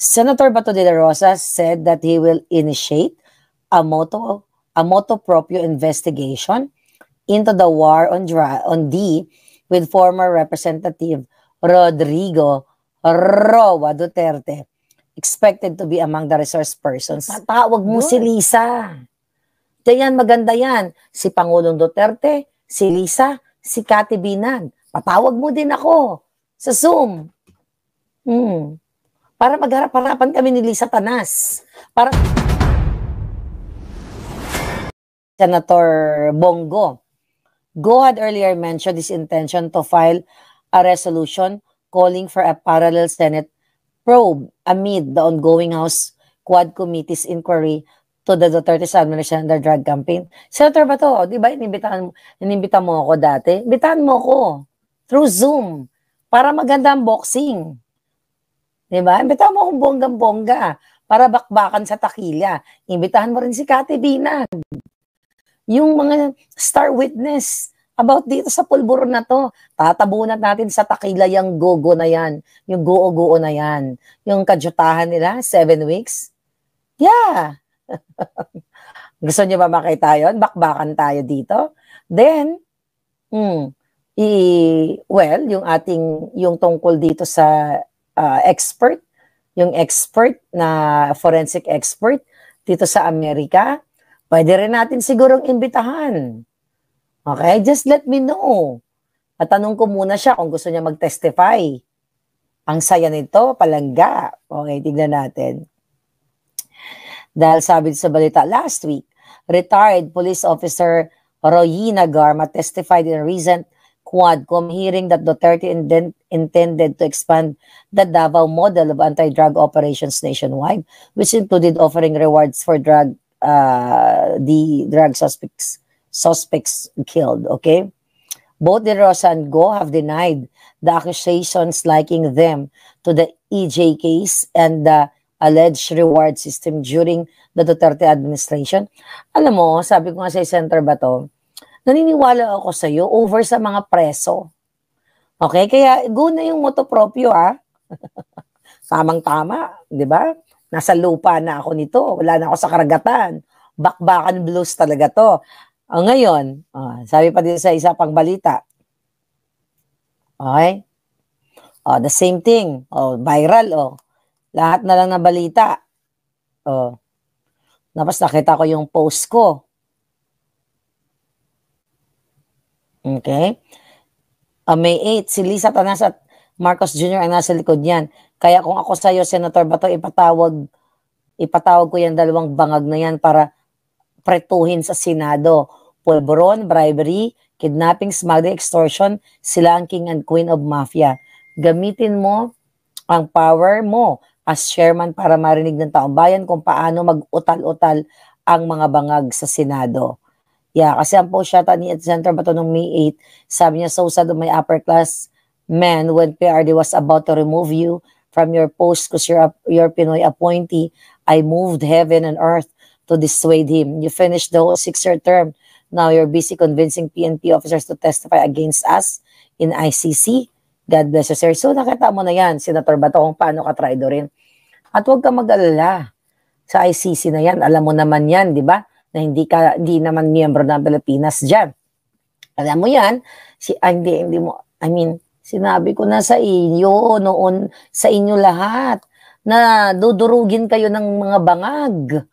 Senator Bato de la Rosa said that he will initiate a motu proprio investigation into the war on D with former Representative Rodrigo Roa Duterte, expected to be among the resource persons. Tawag mo si Lisa. Diyan, maganda yan. Si Pangulong Duterte, si Lisa, si Cathy Binag. Patawag mo din ako sa Zoom. Para magharap-harapan kami ni Lisa Tanas. Para Senator Bongo. Go had earlier mentioned his intention to file a resolution calling for a parallel Senate probe amid the ongoing House Quad Committee's inquiry to the Duterte's administration under drug campaign. Senator Bato, di ba inimbitahan mo ako dati? Imbitahan mo ako through Zoom para maganda ang boxing. Diba? Imbitahan mo akong bonggang-bongga para bakbakan sa takilya. Imbitahan mo rin si Cathy Binag. Yung mga star witness about dito sa pulburon na to. Tatabunan natin sa takila yung gogo na yan. Yung goo-goo na yan. Yung kadyutahan nila, 7 weeks. Yeah. Gusto niyo ba makita yun? Bakbakan tayo dito. Then, well, yung tungkol dito sa expert, yung expert na forensic expert dito sa Amerika, pwede rin natin sigurong imbitahan. Okay? Just let me know. At tanong ko muna siya kung gusto niya mag-testify. Ang saya nito, palangga. Okay, tignan natin. Dahil sabi sa balita last week, retired police officer Royina Garma testified in a recent Quadcom hearing that Duterte intended to expand the Davao model of anti-drug operations nationwide, which included offering rewards for the drug suspects killed. Okay, both De Rosa and Go have denied the accusations linking them to the EJ case and the alleged reward system during the Duterte administration. Alam mo, sabi ko nga sa Senator Bato, naniniwala ako sa iyo over sa mga preso. Okay? Kaya go na yung motu proprio, ha? Tamang-tama, di ba? Nasa lupa na ako nito. Wala na ako sa karagatan. Bakbakan blues talaga to. Ngayon, sabi pa din sa isa pang balita. Okay? The same thing. Viral, lahat na lang na balita. Tapos nakita ko yung post ko. Okay? May 8, si Lisa Tanas at Marcos Jr. ang nasa likod niyan. Kaya kung ako sa'yo, Senator Bato, ipatawag ko yung dalawang bangag na yan para pretuhin sa Senado. Pulburon, bribery, kidnapping, smuggling, extortion, sila ang king and queen of mafia. Gamitin mo ang power mo as chairman para marinig ng taong bayan kung paano mag-utal-utal ang mga bangag sa Senado. Yeah, kasi ang post yata ni Senator Bato noong May 8, sabi niya, so sad of my upper class man when PRD was about to remove you from your post because you're Pinoy appointee. I moved heaven and earth to dissuade him. You finished the whole 6-year term. Now you're busy convincing PNP officers to testify against us in ICC. God bless you, sir. So nakita mo na yan, Senator Bato, kung paano ka traidorin. At huwag ka mag-alala sa ICC na yan. Alam mo naman yan, di ba? Na hindi naman miyembro ng Pilipinas diyan. Alam mo yan, sinabi ko na sa inyo noon, sa inyo lahat, na dudurugin kayo ng mga bangag.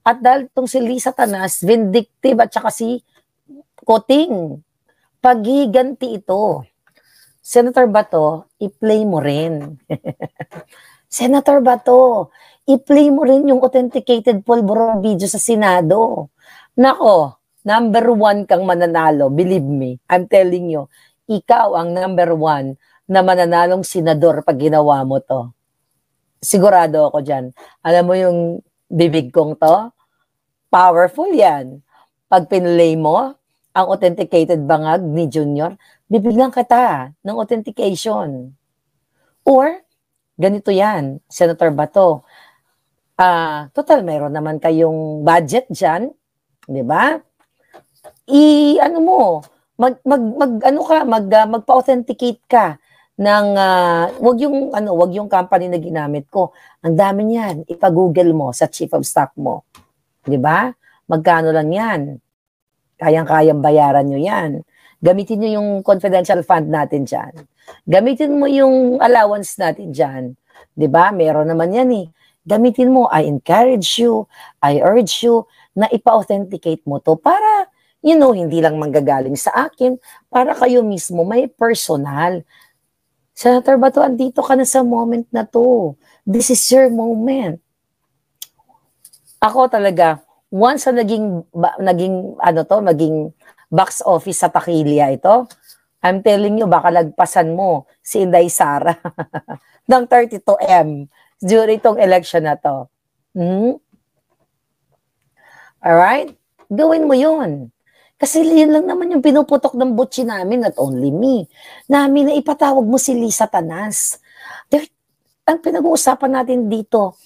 At dahil itong si Lisa Tanas, vindictive at saka si Koting, paghiganti ito. Senator Bato, i-play mo rin. Senator Bato, i-play mo rin yung authenticated pulburon video sa Senado. Nako, number 1 kang mananalo. Believe me, I'm telling you, ikaw ang number 1 na mananalong senador pag ginawa mo to. Sigurado ako dyan. Alam mo yung bibig kong to? Powerful yan. Pag pinlay mo ang authenticated bangag ni Junior, bibigyan kita ng authentication. Or, ganito yan, Senator Bato. Total, mayroon naman kayong budget dyan, di ba? Magpa-authenticate ka ng wag yung company na ginamit ko. Ang dami niyan. Ipa-Google mo sa chief of staff mo. 'Di ba? Magkano lang 'yan? Kayang-kayang bayaran nyo 'yan. Gamitin nyo yung confidential fund natin diyan. Gamitin mo yung allowance natin diyan. 'Di ba? Meron naman 'yan eh. Gamitin mo. I encourage you, I urge you na ipa-authenticate mo to para hindi lang manggagaling sa akin, para kayo mismo may personal. Senator Bato, andito ka na sa moment na to. This is your moment. Ako talaga, once na naging box office sa Takilya ito, I'm telling you, baka lagpasan mo si Inday Sara ng 32M during itong election na to. Alright? Gawin mo yun. Kasi yun lang naman yung pinuputok ng butchi namin, not only me. Namin na ipatawag mo si Lisa Tanas. Ang pinag-uusapan natin dito,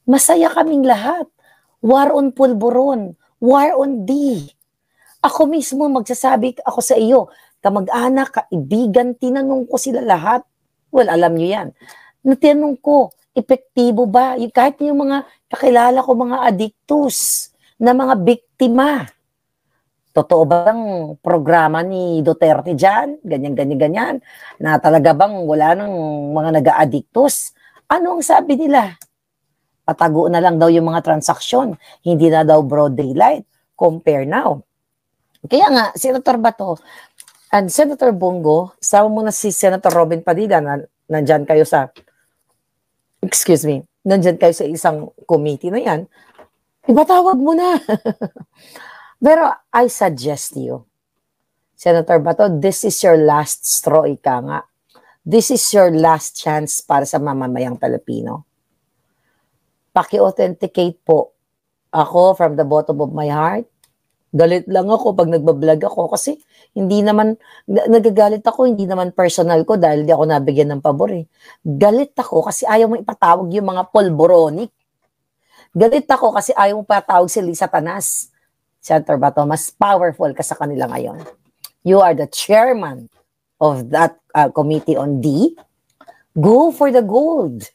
masaya kaming lahat. War on Pulburon. War on D. Ako mismo magsasabi ako sa iyo, kamag-anak, kaibigan, tinanong ko sila lahat. Well, alam nyo yan. Natinanong ko, epektibo ba? Kahit yung mga kakilala ko, mga addictus, na mga biktima. Totoo bang programa ni Duterte dyan? Ganyan. Na talaga bang wala nang mga nag-addictus? Ano ang sabi nila? Patago na lang daw yung mga transaksyon. Hindi na daw broad daylight. Compare now. Kaya nga, Senator Bato and Senator Bongo, sama mo na si Senator Robin Padilla na nandyan kayo sa, nandyan kayo sa isang committee na yan, ipatawag mo na. Pero I suggest you, Senator Bato, this is your last straw, ika nga. This is your last chance para sa mamamayang Pilipino. Paki-authenticate po. Ako, from the bottom of my heart, galit lang ako pag nagbablog ako kasi hindi naman, nagagalit ako, hindi naman personal ko dahil di ako nabigyan ng pabor eh. Galit ako kasi ayaw mo ipatawag yung mga polboronic. Galit ako kasi ayaw mo patawag si Lisa Tanas. Senator Bato, mas powerful ka sa kanila ngayon. You are the chairman of that committee on D. Go for the gold.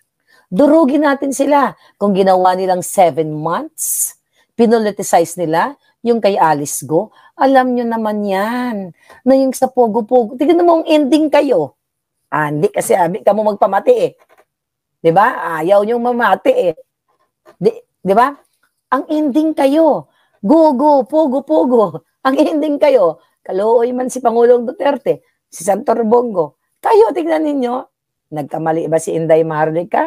Durugin natin sila. Kung ginawa nilang 7 months, pinoliticize nila yung kay Alice Go, alam nyo naman yan, na yung sa Pogo-Pogo, tignan mo ang ending kayo. Hindi kasi abi ka mo magpamati eh. Diba? Ayaw nyo mamati eh. Diba? Ang ending kayo. Go, Pogo-Pogo. Ang ending kayo. Kaluoy man si Pangulong Duterte, si Senator Bongo. Kayo, tignan ninyo. Nagkamali ba si Inday Marlica?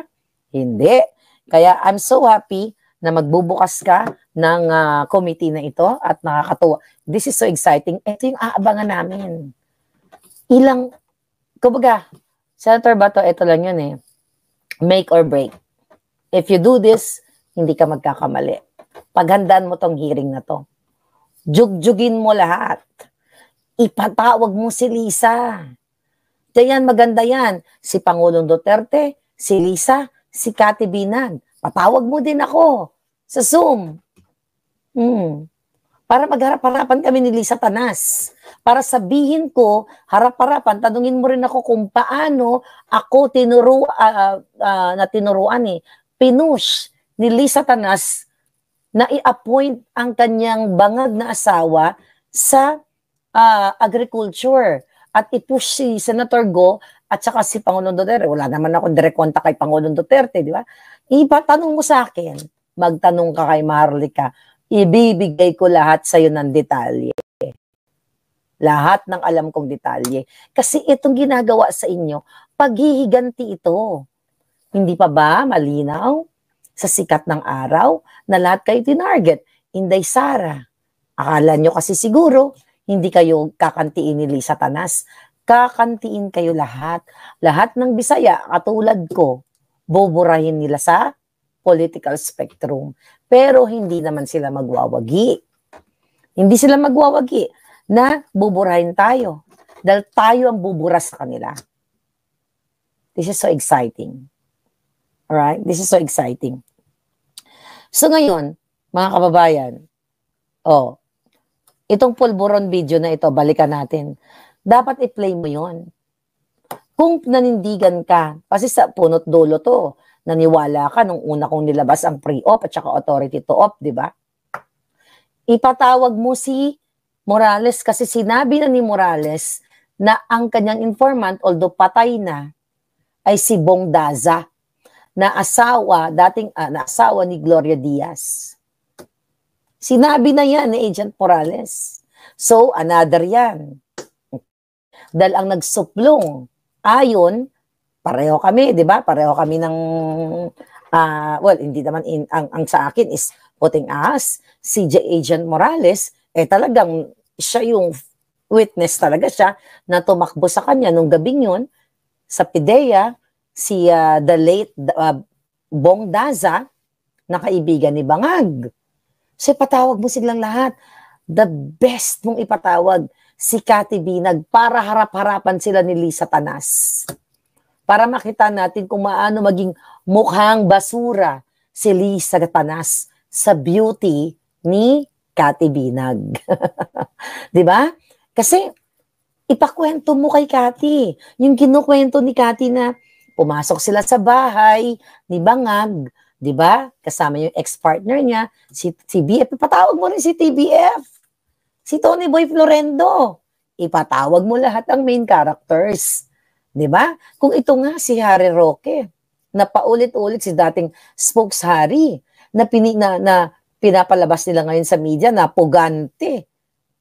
Hindi. Kaya I'm so happy na magbubukas ka ng committee na ito at nakakatuwa. This is so exciting. Ito yung aabangan namin. Kumbaga, Senator Bato, ito lang yun eh. Make or break. If you do this, hindi ka magkakamali. Paghandaan mo tong hearing na to. Jugjugin mo lahat. Ipatawag mo si Lisa. Diyan, maganda yan. Si Pangulong Duterte, si Lisa, si Cathy Binan. Patawag mo din ako sa Zoom. Para magharap-harapan kami ni Lisa Tanas. Para sabihin ko, harap-harapan, tanungin mo rin ako kung paano ako tinuruan pinush ni Lisa Tanas na i-appoint ang kanyang bangag na asawa sa agriculture at i-push si Senator Go at saka si Pangulong Duterte. Wala naman ako direct contact kay Pangulong Duterte, di ba? Ipatanong mo sa akin, magtanong ka kay Marlica, ibibigay ko lahat sa iyo ng detalye. Lahat ng alam kong detalye. Kasi itong ginagawa sa inyo, paghihiganti ito. Hindi pa ba malinaw sa sikat ng araw na lahat kayo tinarget? Inday Sara. Akala nyo kasi siguro, hindi kayo kakantiin ni Lisa Tanas. Kakantiin kayo lahat. Lahat ng Bisaya, katulad ko, buburahin nila sa political spectrum. Pero hindi naman sila magwawagi. Hindi sila magwawagi na buburahin tayo. Dahil tayo ang bubura sa kanila. This is so exciting. Alright? This is so exciting. So ngayon, mga kababayan, itong pulburon video na ito, balikan natin. Dapat i-play mo yon. kung nanindigan ka, kasi sa punot dulo to, naniwala ka nung una kong nilabas ang pre-op at saka authority to op, di ba? Ipatawag mo si Morales kasi sinabi na ni Morales na ang kanyang informant, although patay na, ay si Bong Daza, na asawa, na asawa ni Gloria Diaz. Sinabi na yan ni Agent Morales. So, another yan. Dahil ang nagsuplong, ayon, pareho kami, di ba? Pareho kami ng, well, hindi naman, ang sa akin is voting as, CJ Agent Morales, talagang siya yung witness talaga siya na tumakbo sa kanya nung gabing yun, sa PIDEA, si the late Bong Daza, na kaibigan ni Bangag. So, ipatawag mo silang lahat. The best mong ipatawag, si Cathy Binag, para harap-harapan sila ni Lisa Tanas. Para makita natin kung maano maging mukhang basura si Lisa Tanas sa beauty ni Cathy Binag. Di ba? Kasi, ipakwento mo kay Cathy. Yung kinukwento ni Cathy na pumasok sila sa bahay ni Bangag, di ba? Kasama yung ex-partner niya, si TBF. Ipatawag mo rin si TBF. Si Tony Boy Florendo. Ipatawag mo lahat ang main characters. Di ba? Kung ito nga si Harry Roque, na paulit-ulit si dating spokes-Harry, na pinapalabas nila ngayon sa media na pugante,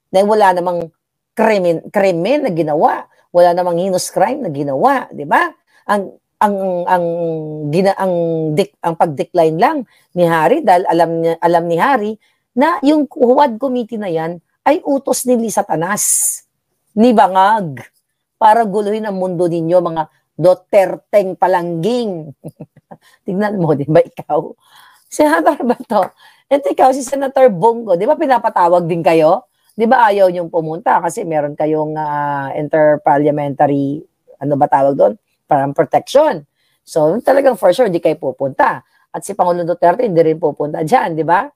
na wala namang krimen na ginawa, wala namang heinous crime na ginawa, di ba? Ang pag-decline lang ni Harry dahil alam ni Harry na yung Huwad Committee na yan ay utos ni Lisa Tanas, ni Bangag, para guluhin ang mundo ninyo, mga Duterteng palangging. Tignan mo, di ba ikaw? Senator ba to? Ito ikaw, si Senator Bongo, di ba pinapatawag din kayo? Di ba ayaw niyong pumunta kasi meron kayong interparliamentary, ano ba tawag doon? Parang protection. So, talagang for sure, di kayo pupunta. At si Pangulong Duterte, hindi rin pupunta dyan, di ba?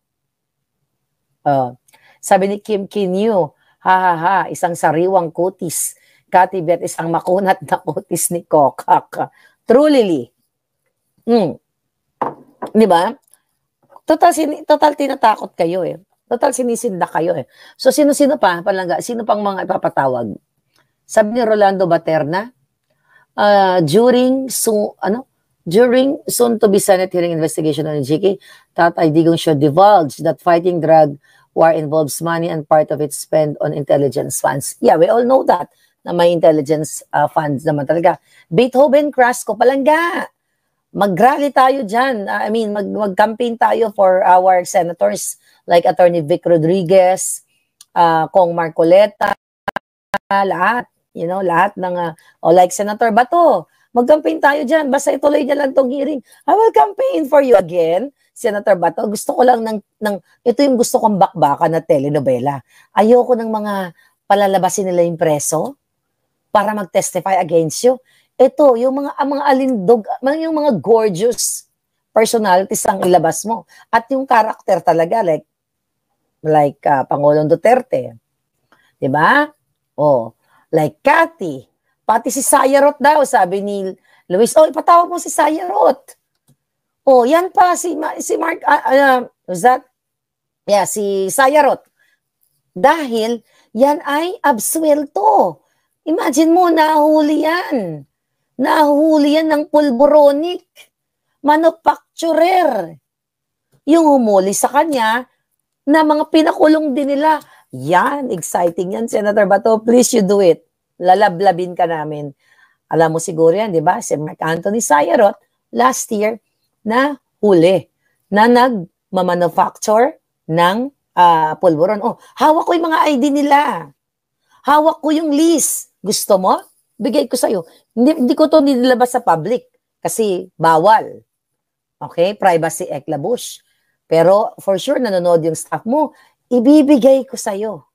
Sabi ni Kim Kinyu, ha, isang sariwang kutis. Cathy Bet, isang makunat na kutis ni Kokak. Truly. Di ba? Total tinatakot kayo eh. Total sinisinda kayo eh. So, sino-sino pa? Sino pang mga ipapatawag? Sabi ni Rolando Baterna, during soon to be Senate hearing investigation on GK, Tatay Digong should divulge that fighting drug war involves money and part of it spent on intelligence funds. Yeah, we all know that, na may intelligence funds naman talaga. Beethoven Crasco, Palangga, mag-rally tayo dyan. Mag-campaign tayo for our senators like Attorney Vic Rodriguez, Kong Marcoleta, lahat. Lahat ng, like Senator Bato, mag-campaign tayo dyan. Basta ituloy niya lang tong hearing. I will campaign for you again, Senator Bato. Gusto ko lang ito yung gusto kong bakbakan na telenovela. Ayoko ng mga palalabasin nila yung preso para mag-testify against you. Ito, yung mga alindog, yung mga gorgeous personalities ang ilabas mo. At yung karakter talaga, like Pangulong Duterte. Diba? Like Cathy. Pati si Sayarot daw, sabi ni Luis, ipatawag mo si Sayarot. Yan pa, si Mark, was that? Yeah, si Sayarot. Dahil, yan ay absuelto. Imagine mo, nahuli yan. Nahuli yan ng pulboronic. Manufacturer. Yung humuli sa kanya, na mga pinakulong din nila. Yan, exciting yan, Senator Bato. Please, you do it. Lalablabin ka namin. Alam mo siguro yan, di ba? Si Mark Anthony Sayarot, last year, na huli. Na nag-manufacture ng pulburon. Hawak ko yung mga ID nila. Hawak ko yung list. Gusto mo? Bigay ko sa'yo. Hindi ko ito nilabas sa public kasi bawal. Okay? Privacy Eclabush. Pero for sure, nanonood yung staff mo, ibibigay ko sa'yo.